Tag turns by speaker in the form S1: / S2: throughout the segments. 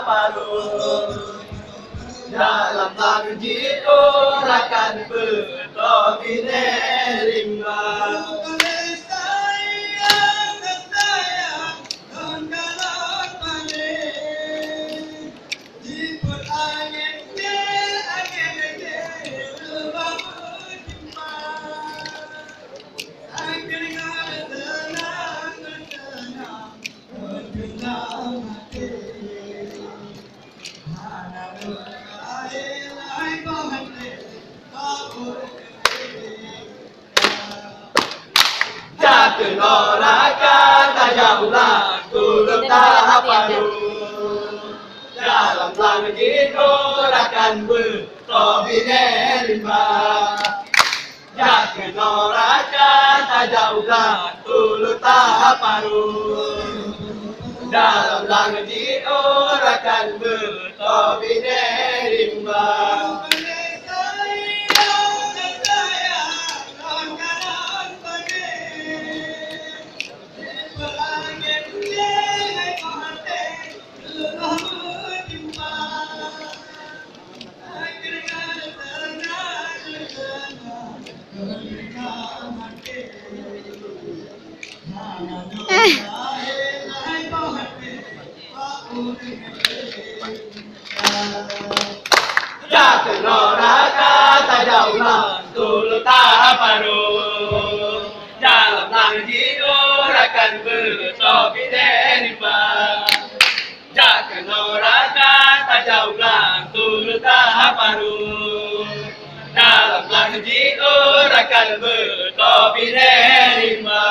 S1: paruh. Dalam lagu diurakan betobine rimba. Jatuh noraka tajaulah turut tahaparu. Dalam langit diurakan betobine rimba. Jatuh noraka tajaulah turut tahaparu. Dalam langit diurakan betobine rimba. Jatuh noraka tajaulah turut tahaparu. Dalam langit diurakan betobine rimba. Jatuh noraka tajaulah turut tahaparu. Dalam langit diurakan betobine rimba.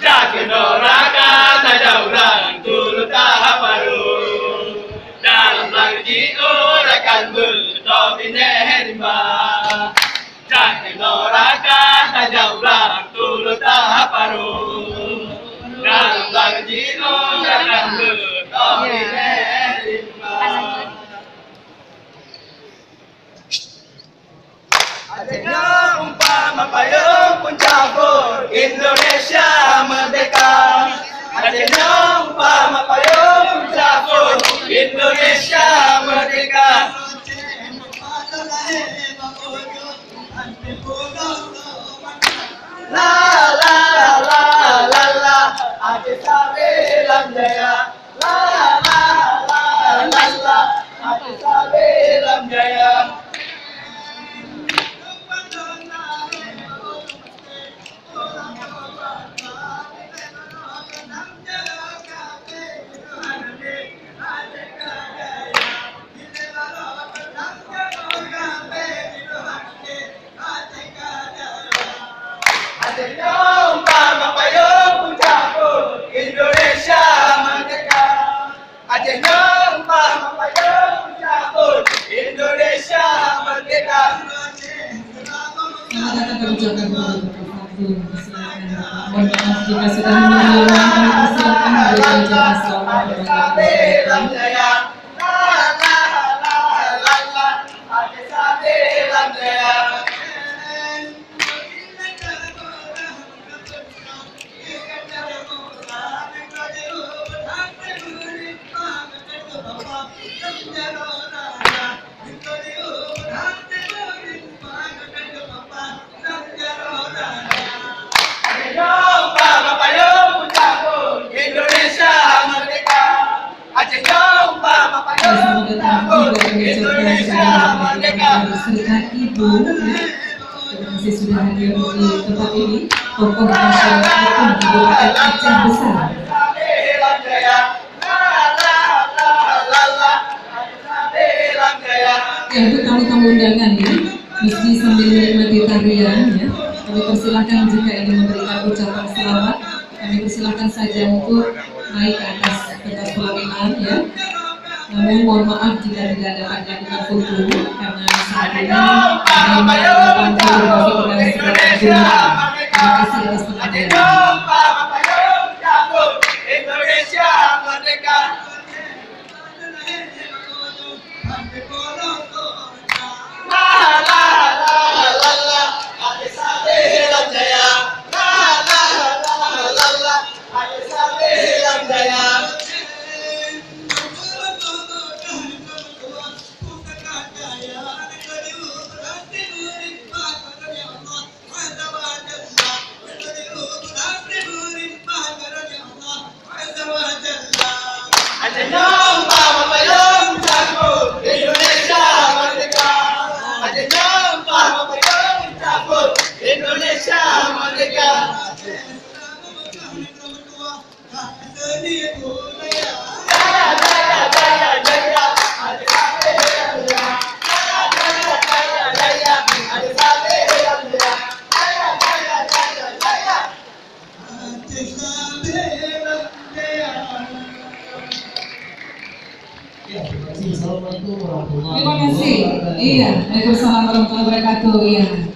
S1: Jatuh noraka tajaulah turut tahaparu. Dalam langit diurakan betobine rimba. Jatuh noraka tajaulah turut tahaparu. Dalam langit diurakan betobine rimba. Adanya umpama payung pencabur Indonesia merdeka. Adanya umpama payung pencabur Indonesia merdeka. La la la la la, Aceh Sabilan Jaya. La la la la la, Aceh Sabilan Jaya. Adanya umpama payung pencabur Indonesia merdeka. Adanya umpama payung pencabur Indonesia merdeka.
S2: Selamat datang berucapkan kepada mohon maaf jika sudah mengulangi. Silakan berucapkan selamat kepada serta Ibu, terima kasih sudah hadir di tempat ini. Tokoh masyarakat Kabupaten Aceh Besar. Ya, untuk tamu-tamu undangan ya, meski sambil menikmati tarian ya, kami persilahkan jika ingin memberikan ucapan selamat, kami persilahkan saja untuk naik ke atas pentas pelaminan ya. Namun mohon maaf jika tidak dapat dilakukan foto karena saat ini kami membantu berbagai Terima kasih atas perhatian.
S1: Indonesia merdeka. La la la la la, Adi Salam Jaya. La la la la la, Adi Salam Jaya. Ajenong pamapayong cabut, Indonesia merdeka. Ajenong pamapayong cabut, Indonesia merdeka. Jaya jaya jaya jaya, Adi Salam Jaya. Jaya jaya jaya jaya, Adi Salam Jaya. Jaya jaya jaya jaya, Adi Salam Jaya.
S2: Terima kasih. Iya, Waalaikumsalam warahmatullahi wabarakatuh. Iya.